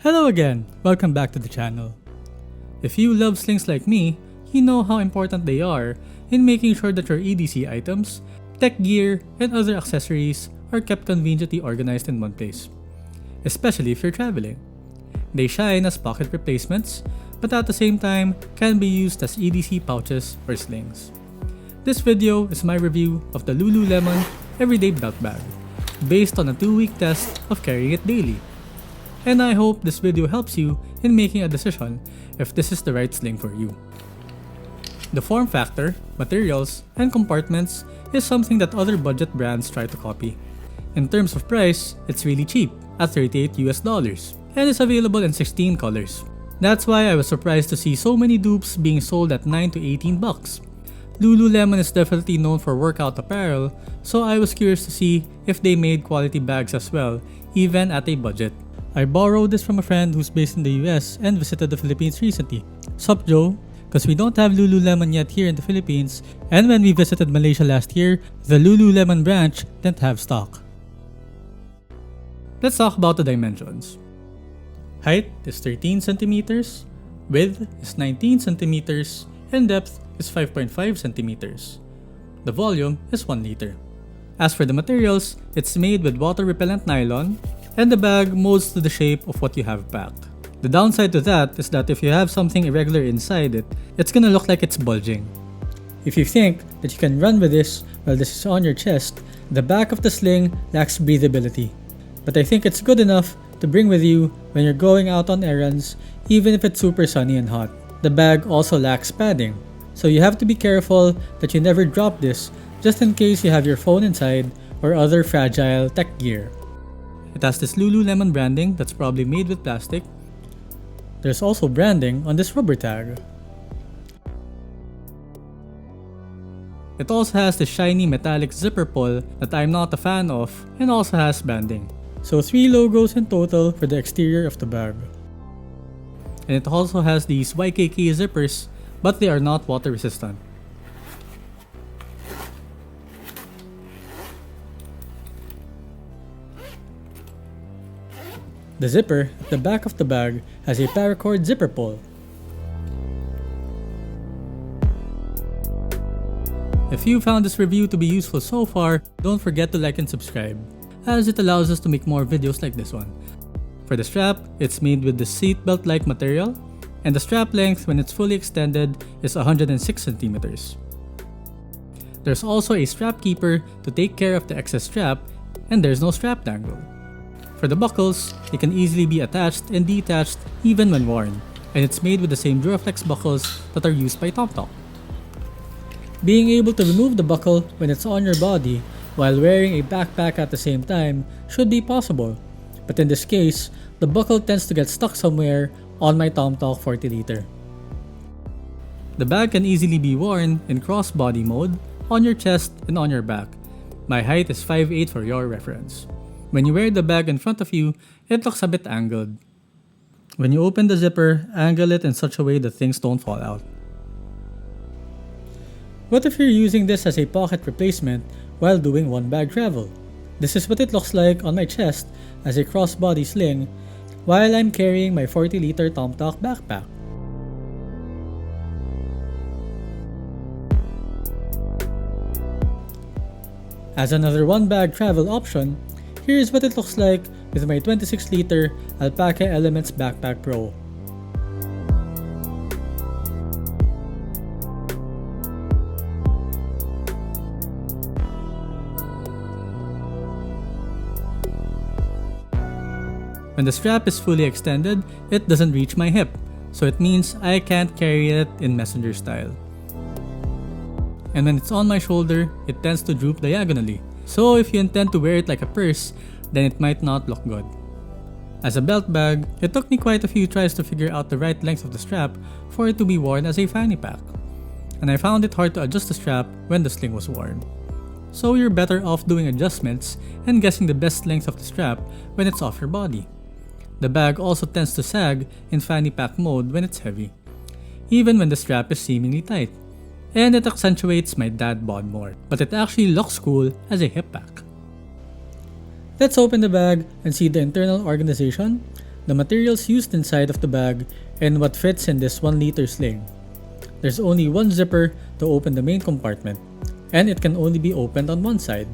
Hello again, welcome back to the channel. If you love slings like me, you know how important they are in making sure that your EDC items, tech gear, and other accessories are kept conveniently organized in one place, especially if you're traveling. They shine as pocket replacements, but at the same time can be used as EDC pouches or slings. This video is my review of the Lululemon Everyday Belt Bag, based on a 2-week test of carrying it daily. And I hope this video helps you in making a decision if this is the right sling for you. The form factor, materials, and compartments is something that other budget brands try to copy. In terms of price, it's really cheap at $38 and is available in 16 colors. That's why I was surprised to see so many dupes being sold at $9 to $18. Lululemon is definitely known for workout apparel, so I was curious to see if they made quality bags as well, even at a budget. I borrowed this from a friend who's based in the US and visited the Philippines recently. Sup Joe? Cause we don't have Lululemon yet here in the Philippines, and when we visited Malaysia last year, the Lululemon branch didn't have stock. Let's talk about the dimensions. Height is 13 centimeters, width is 19 centimeters, and depth is 5.5 centimeters. The volume is 1 liter. As for the materials, it's made with water-repellent nylon, and the bag molds to the shape of what you have packed. The downside to that is that if you have something irregular inside it, it's gonna look like it's bulging. If you think that you can run with this while this is on your chest, the back of the sling lacks breathability. But I think it's good enough to bring with you when you're going out on errands, even if it's super sunny and hot. The bag also lacks padding, so you have to be careful that you never drop this just in case you have your phone inside or other fragile tech gear. It has this Lululemon branding that's probably made with plastic. There's also branding on this rubber tag. It also has the shiny metallic zipper pull that I'm not a fan of, and also has branding. So 3 logos in total for the exterior of the bag. And it also has these YKK zippers, but they are not water resistant. The zipper at the back of the bag has a paracord zipper pull. If you found this review to be useful so far, don't forget to like and subscribe, as it allows us to make more videos like this one. For the strap, it's made with the seatbelt-like material, and the strap length when it's fully extended is 106 centimeters. There's also a strap keeper to take care of the excess strap, and there's no strap dangle. For the buckles, they can easily be attached and detached even when worn, and it's made with the same Duraflex buckles that are used by TomTom. Being able to remove the buckle when it's on your body while wearing a backpack at the same time should be possible, but in this case, the buckle tends to get stuck somewhere on my TomTom 40 liter. The bag can easily be worn in crossbody mode, on your chest and on your back. My height is 5'8" for your reference. When you wear the bag in front of you, it looks a bit angled. When you open the zipper, angle it in such a way that things don't fall out. What if you're using this as a pocket replacement while doing one bag travel? This is what it looks like on my chest as a crossbody sling while I'm carrying my 40 liter TomTom backpack. As another one bag travel option, here's what it looks like with my 26 liter Alpaca Elements Backpack Pro. When the strap is fully extended, it doesn't reach my hip, so it means I can't carry it in messenger style. And when it's on my shoulder, it tends to droop diagonally, so if you intend to wear it like a purse, then it might not look good. As a belt bag, it took me quite a few tries to figure out the right length of the strap for it to be worn as a fanny pack, and I found it hard to adjust the strap when the sling was worn. So you're better off doing adjustments and guessing the best length of the strap when it's off your body. The bag also tends to sag in fanny pack mode when it's heavy, even when the strap is seemingly tight, and it accentuates my dad bod more, but it actually looks cool as a hip pack. Let's open the bag and see the internal organization. the materials used inside of the bag, and what fits in this 1-liter sling. There's only one zipper to open the main compartment, and it can only be opened on one side.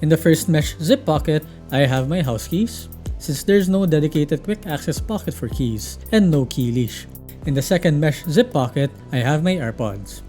In the first mesh zip pocket, I have my house keys, since there's no dedicated quick access pocket for keys and no key leash. In the second mesh zip pocket, I have my AirPods.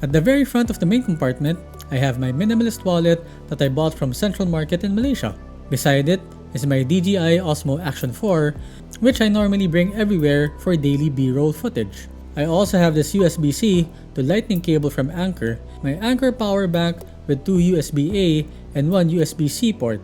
At the very front of the main compartment, I have my minimalist wallet that I bought from Central Market in Malaysia. Beside it is my DJI Osmo Action 4, which I normally bring everywhere for daily B-roll footage. I also have this USB-C to lightning cable from Anker, my Anker power bank with 2 USB-A and 1 USB-C port.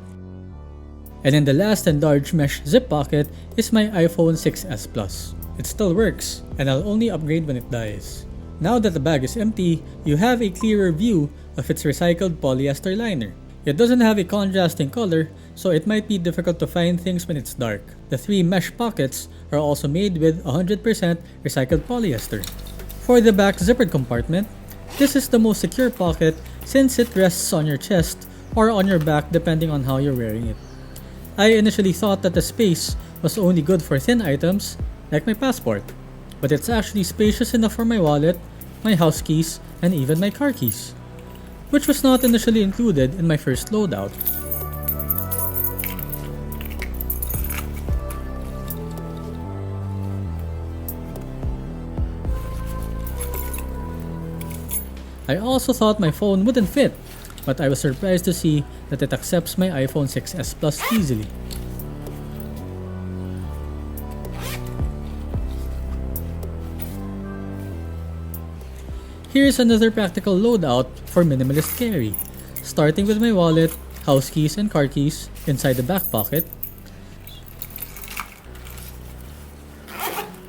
And in the last and large mesh zip pocket is my iPhone 6s Plus. It still works, and I'll only upgrade when it dies. Now that the bag is empty, you have a clearer view of its recycled polyester liner. It doesn't have a contrasting color, so it might be difficult to find things when it's dark. The 3 mesh pockets are also made with 100% recycled polyester. For the back zippered compartment, this is the most secure pocket since it rests on your chest or on your back depending on how you're wearing it. I initially thought that the space was only good for thin items like my passport, but it's actually spacious enough for my wallet, my house keys, and even my car keys, which was not initially included in my first loadout. I also thought my phone wouldn't fit, but I was surprised to see that it accepts my iPhone 6s Plus easily. Here's another practical loadout for minimalist carry, starting with my wallet, house keys, and car keys inside the back pocket,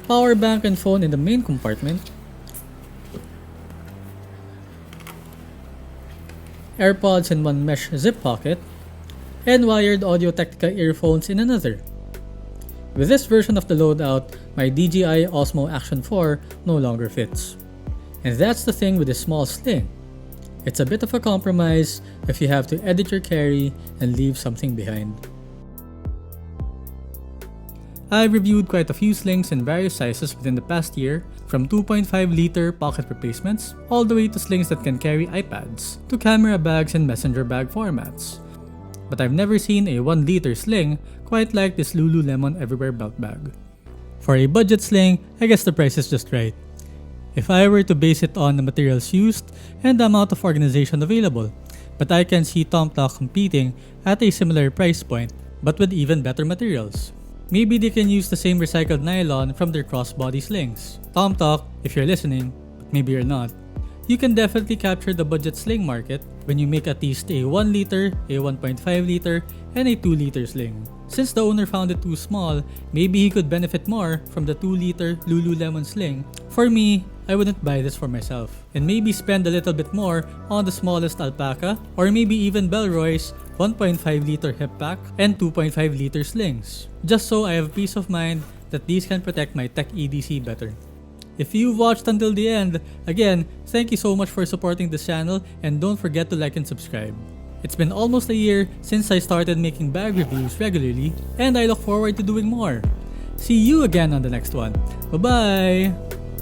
power bank and phone in the main compartment, AirPods in one mesh zip pocket, and wired Audio-Technica earphones in another. With this version of the loadout, my DJI Osmo Action 4 no longer fits. And that's the thing with this small sling. It's a bit of a compromise if you have to edit your carry and leave something behind. I've reviewed quite a few slings in various sizes within the past year, from 2.5-liter pocket replacements all the way to slings that can carry iPads, to camera bags and messenger bag formats. But I've never seen a 1-liter sling quite like this Lululemon Everywhere belt bag. For a budget sling, I guess the price is just right. If I were to base it on the materials used and the amount of organization available, but I can see TomTok competing at a similar price point, but with even better materials. Maybe they can use the same recycled nylon from their crossbody slings. TomTok, if you're listening, but maybe you're not, you can definitely capture the budget sling market when you make at least a 1-liter, a 1.5-liter, and a 2-liter sling. Since the owner found it too small, maybe he could benefit more from the 2-liter Lululemon sling. For me, I wouldn't buy this for myself, and maybe spend a little bit more on the smallest alpaca, or maybe even Bellroy's 1.5-liter hip pack and 2.5-liter slings, just so I have peace of mind that these can protect my tech EDC better. If you've watched until the end, again, thank you so much for supporting this channel, and don't forget to like and subscribe. It's been almost a year since I started making bag reviews regularly, and I look forward to doing more. See you again on the next one. Bye-bye!